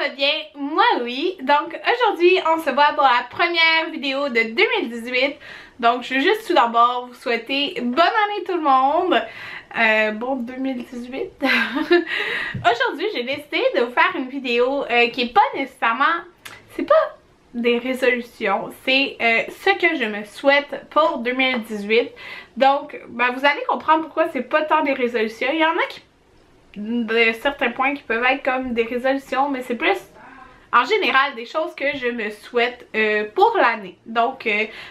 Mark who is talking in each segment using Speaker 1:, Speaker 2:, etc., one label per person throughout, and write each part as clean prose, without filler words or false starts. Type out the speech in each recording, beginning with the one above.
Speaker 1: va bien? Moi oui. Donc aujourd'hui on se voit pour la première vidéo de 2018. Donc je veux juste tout d'abord vous souhaiter bonne année tout le monde. Bon 2018. Aujourd'hui j'ai décidé de vous faire une vidéo qui est pas nécessairement... C'est pas des résolutions, c'est ce que je me souhaite pour 2018. Donc ben, vous allez comprendre pourquoi c'est pas tant des résolutions. Il y en a qui de certains points qui peuvent être comme des résolutions, mais c'est plus en général des choses que je me souhaite pour l'année. Donc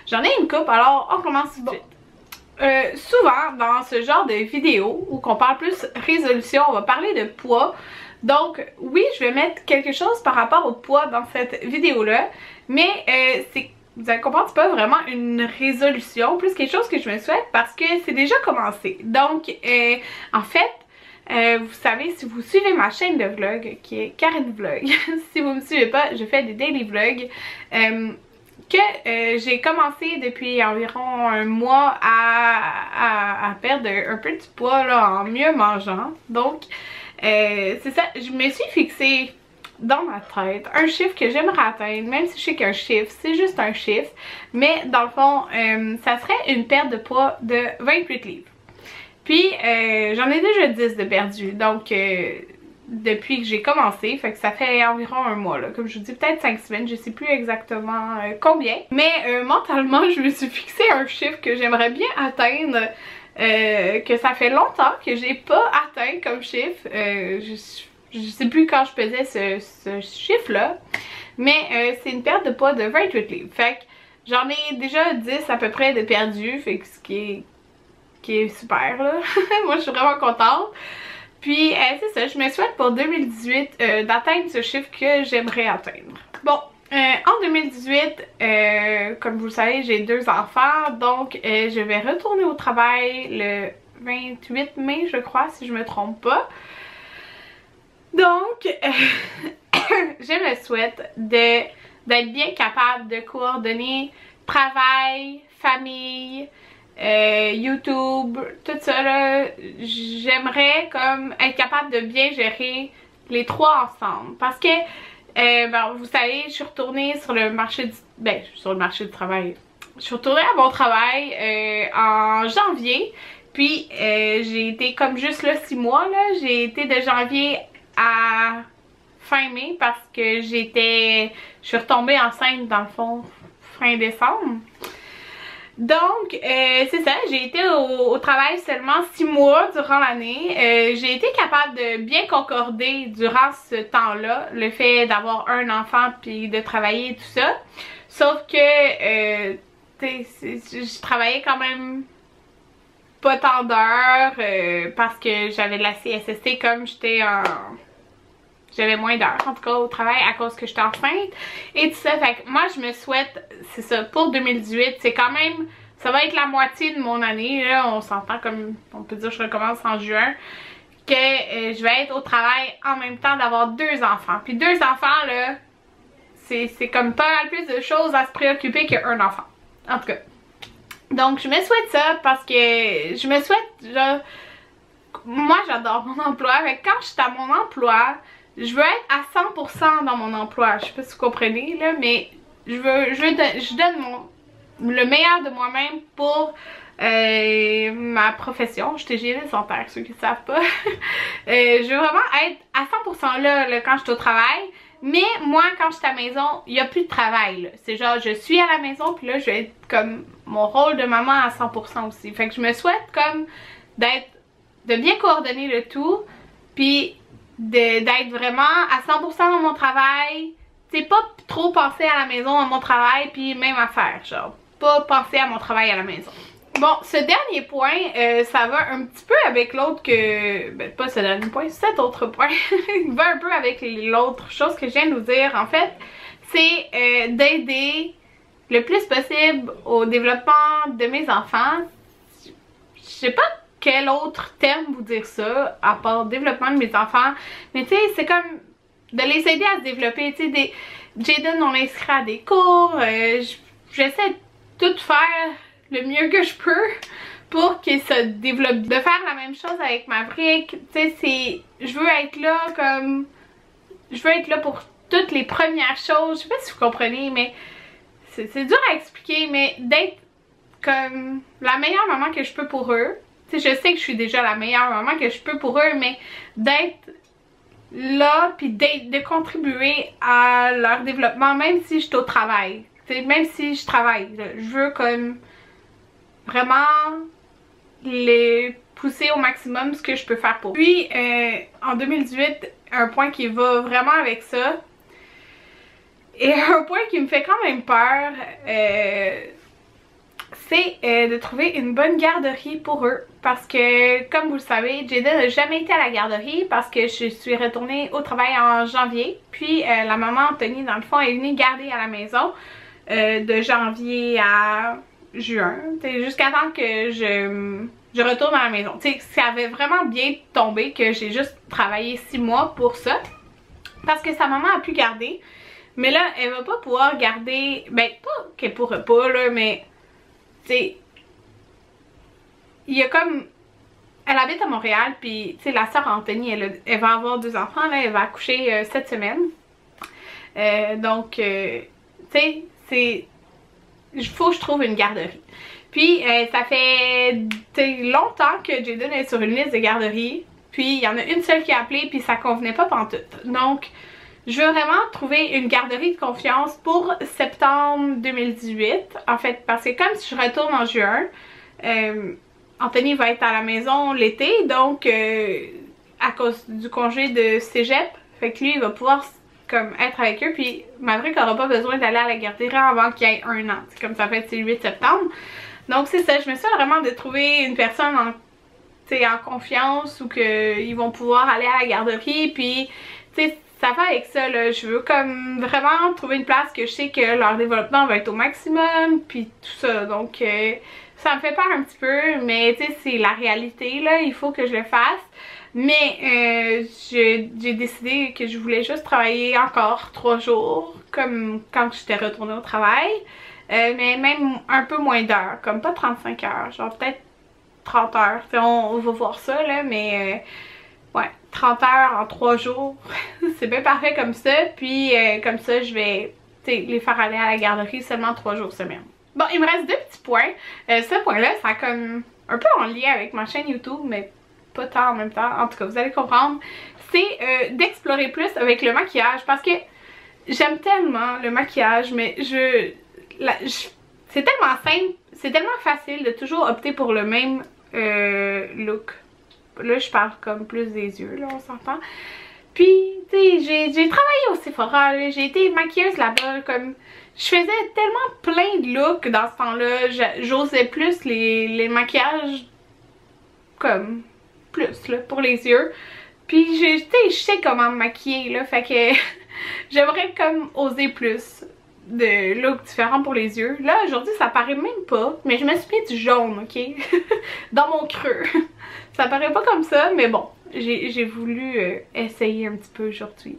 Speaker 1: j'en ai une couple, alors on commence tout de suite. Souvent dans ce genre de vidéo où qu'on parle plus résolution, on va parler de poids. Donc oui, je vais mettre quelque chose par rapport au poids dans cette vidéo là, mais vous allez comprendre, c'est pas vraiment une résolution, plus quelque chose que je me souhaite parce que c'est déjà commencé. Donc en fait, vous savez, si vous suivez ma chaîne de vlog qui est Karine Vlog, si vous me suivez pas, je fais des daily vlogs que j'ai commencé depuis environ un mois à perdre un peu de poids là, en mieux mangeant. Donc c'est ça, je me suis fixée dans ma tête un chiffre que j'aimerais atteindre, même si je sais qu'un chiffre c'est juste un chiffre, mais dans le fond ça serait une perte de poids de 28 livres. Puis j'en ai déjà 10 de perdu, donc depuis que j'ai commencé, fait que ça fait environ un mois là, comme je vous dis, peut-être 5 semaines, je sais plus exactement combien. Mais mentalement je me suis fixé un chiffre que j'aimerais bien atteindre, que ça fait longtemps que j'ai pas atteint comme chiffre. Je sais plus quand je pesais ce chiffre là, mais c'est une perte de poids de 28 livres. Fait que j'en ai déjà 10 à peu près de perdu, fait que ce qui est super là. Moi je suis vraiment contente. Puis c'est ça, je me souhaite pour 2018 d'atteindre ce chiffre que j'aimerais atteindre. Bon, en 2018, comme vous le savez, j'ai 2 enfants, donc je vais retourner au travail le 28 mai, je crois, si je me trompe pas. Donc, je me souhaite d'être bien capable de coordonner travail, famille, YouTube, tout ça là. J'aimerais comme être capable de bien gérer les 3 ensemble. Parce que, ben, vous savez, je suis retournée sur le marché du travail. Je suis retournée à mon travail en janvier. Puis, j'ai été comme juste là 6 mois là. J'ai été de janvier à fin mai parce que je suis retombée enceinte dans le fond fin décembre. Donc c'est ça, j'ai été au travail seulement 6 mois durant l'année. J'ai été capable de bien concorder durant ce temps-là le fait d'avoir un enfant puis de travailler et tout ça. Sauf que je travaillais quand même pas tant d'heures parce que j'avais de la CSST comme j'avais moins d'heures en tout cas au travail à cause que j'étais enceinte et tout ça. Fait que moi je me souhaite, c'est ça, pour 2018, c'est quand même, ça va être la moitié de mon année là, on s'entend, comme on peut dire je recommence en juin, que je vais être au travail en même temps d'avoir 2 enfants. Puis 2 enfants là, c'est comme pas mal plus de choses à se préoccuper qu'un enfant. En tout cas. Donc je me souhaite ça parce que je me souhaite, genre, moi j'adore mon emploi, mais quand je suis à mon emploi, je veux être à 100% dans mon emploi. Je sais pas si vous comprenez là, mais je donne le meilleur de moi-même pour ma profession. Je suis hygiéniste dentaire, ceux qui ne savent pas. Je veux vraiment être à 100% là quand je suis au travail. Mais moi, quand je suis à la maison, il n'y a plus de travail. C'est genre, je suis à la maison, puis là, je vais être comme mon rôle de maman à 100% aussi. Fait que je me souhaite comme de bien coordonner le tout, puis d'être vraiment à 100% dans mon travail. Tu sais, pas trop penser à la maison, à mon travail, puis même à faire, genre. Pas penser à mon travail à la maison. Bon, ce dernier point, ça va un petit peu avec l'autre que... Ben, pas ce dernier point, cet autre point. Il va un peu avec l'autre chose que je viens de vous dire. En fait, c'est d'aider le plus possible au développement de mes enfants. Je sais pas quel autre thème vous dire ça, à part développement de mes enfants. Mais tu sais, c'est comme de les aider à se développer. Tu sais, Jaden, on l'inscrit à des cours. J'essaie de tout faire le mieux que je peux pour qu'il se développe. De faire la même chose avec Maverick. Tu sais, je veux être là comme... Je veux être là pour toutes les premières choses, je sais pas si vous comprenez, mais c'est dur à expliquer, mais d'être comme la meilleure maman que je peux pour eux. Tu sais, je sais que je suis déjà la meilleure maman que je peux pour eux, mais d'être là puis de contribuer à leur développement, même si je suis au travail. Tu sais, même si je travaille, je veux comme vraiment les pousser au maximum ce que je peux faire pour eux. Puis en 2018, un point qui va vraiment avec ça, et un point qui me fait quand même peur, c'est de trouver une bonne garderie pour eux. Parce que, comme vous le savez, Jaden n'a jamais été à la garderie parce que je suis retournée au travail en janvier. Puis la maman Anthony, dans le fond, est venue garder à la maison de janvier à juin. Jusqu'à temps que je retourne à la maison. T'sais, ça avait vraiment bien tombé que j'ai juste travaillé 6 mois pour ça. Parce que sa maman a pu garder. Mais là, elle va pas pouvoir garder... Ben, pas qu'elle pourrait pas, là, mais... Tu sais... Il y a comme... Elle habite à Montréal, puis, tu sais, la sœur Anthony, elle va avoir 2 enfants, là. Elle va accoucher cette semaine. Donc, tu sais, c'est... Il faut que je trouve une garderie. Puis, ça fait longtemps que Jaden est sur une liste de garderies. Puis, il y en a une seule qui a appelé, puis ça convenait pas pantoute. Donc... Je veux vraiment trouver une garderie de confiance pour septembre 2018, en fait, parce que comme si je retourne en juin, Anthony va être à la maison l'été, donc à cause du congé de cégep, fait que lui il va pouvoir comme être avec eux, puis Maverick n'aura pas besoin d'aller à la garderie avant qu'il y ait 1 an, comme ça fait c'est le 8 septembre. Donc c'est ça, je me suis vraiment de trouver une personne en confiance ou qu'ils vont pouvoir aller à la garderie, puis tu sais, ça va avec ça, là, je veux comme vraiment trouver une place que je sais que leur développement va être au maximum, puis tout ça, donc ça me fait peur un petit peu, mais tu sais, c'est la réalité, là, il faut que je le fasse, mais j'ai décidé que je voulais juste travailler encore 3 jours, comme quand j'étais retournée au travail, mais même un peu moins d'heures, comme pas 35 heures, genre peut-être 30 heures, on va voir ça, là, mais... ouais, 30 heures en 3 jours, c'est bien parfait comme ça. Puis comme ça, je vais les faire aller à la garderie seulement 3 jours semaine. Bon, il me reste 2 petits points. Ce point-là, ça a comme un peu en lien avec ma chaîne YouTube, mais pas tant en même temps. En tout cas, vous allez comprendre. C'est d'explorer plus avec le maquillage parce que j'aime tellement le maquillage, mais c'est tellement simple, c'est tellement facile de toujours opter pour le même look. Là, je parle comme plus des yeux, là, on s'entend. Puis, tu sais, j'ai travaillé au Sephora, j'ai été maquilleuse là-bas, comme... Je faisais tellement plein de looks dans ce temps-là, j'osais plus les maquillages, comme, plus, là, pour les yeux. Puis, tu sais, je sais comment me maquiller, là, fait que j'aimerais comme oser plus de looks différents pour les yeux. Là, aujourd'hui, ça paraît même pas, mais je me suis mis du jaune, ok? Dans mon creux. Ça paraît pas comme ça, mais bon, j'ai voulu essayer un petit peu aujourd'hui.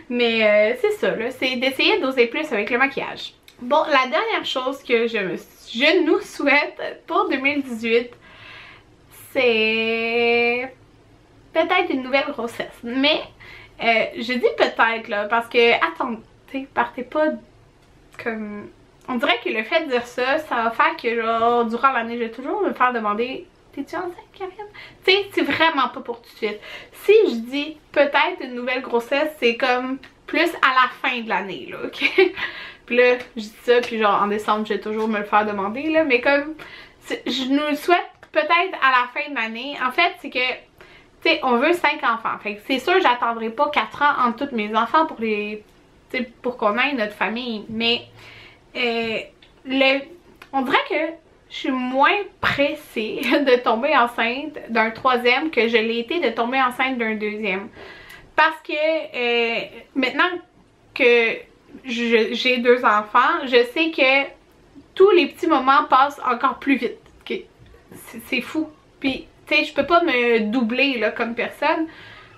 Speaker 1: Mais c'est ça, là, c'est d'essayer d'oser plus avec le maquillage. Bon, la dernière chose que je nous souhaite pour 2018, c'est peut-être une nouvelle grossesse. Mais je dis peut-être, là, parce que, attendez, partez pas comme... On dirait que le fait de dire ça, ça va faire que, genre, durant l'année, je vais toujours me faire demander... T'es-tu enceinte, Karine? Tu sais, c'est vraiment pas pour tout de suite. Si je dis peut-être une nouvelle grossesse, c'est comme plus à la fin de l'année, là, ok? Puis là, je dis ça, puis genre en décembre, je vais toujours me le faire demander, là, mais comme, je nous le souhaite peut-être à la fin de l'année. En fait, c'est que, tu sais, on veut 5 enfants. Fait que c'est sûr, j'attendrai pas 4 ans entre tous mes enfants pour qu'on ait notre famille. Mais, on dirait que je suis moins pressée de tomber enceinte d'un 3e que je l'ai été de tomber enceinte d'un 2e. Parce que maintenant que j'ai 2 enfants, je sais que tous les petits moments passent encore plus vite. Okay? C'est fou. Puis, tu sais, je peux pas me doubler là, comme personne.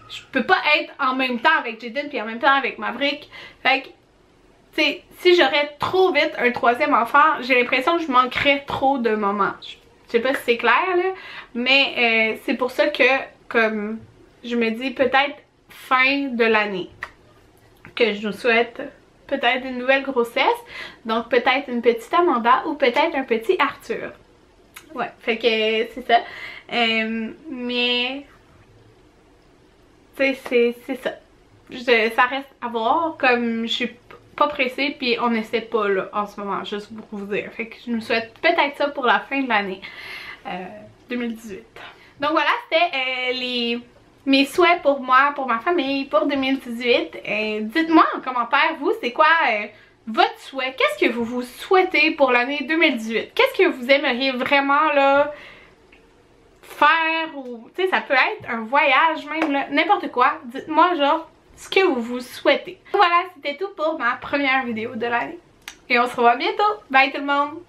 Speaker 1: Je peux pas être en même temps avec Jaden puis en même temps avec Maverick. Fait que, tu sais, si j'aurais trop vite un 3e enfant, j'ai l'impression que je manquerais trop de moments. Je sais pas si c'est clair, là, mais c'est pour ça que, comme, je me dis peut-être fin de l'année que je nous souhaite peut-être une nouvelle grossesse, donc peut-être une petite Amanda ou peut-être un petit Arthur. Ouais, fait que c'est ça. Mais tu sais, c'est ça. Ça reste à voir, comme je suis pas pressée puis on essaie pas là en ce moment, juste pour vous dire. Fait que je nous souhaite peut-être ça pour la fin de l'année 2018. Donc voilà, c'était mes souhaits pour moi, pour ma famille, pour 2018. Dites-moi en commentaire, vous, c'est quoi votre souhait? Qu'est-ce que vous vous souhaitez pour l'année 2018? Qu'est-ce que vous aimeriez vraiment là faire? Ou tu sais, ça peut être un voyage même, n'importe quoi. Dites-moi genre ce que vous vous souhaitez. Voilà, c'était tout pour ma première vidéo de l'année. Et on se revoit bientôt. Bye tout le monde!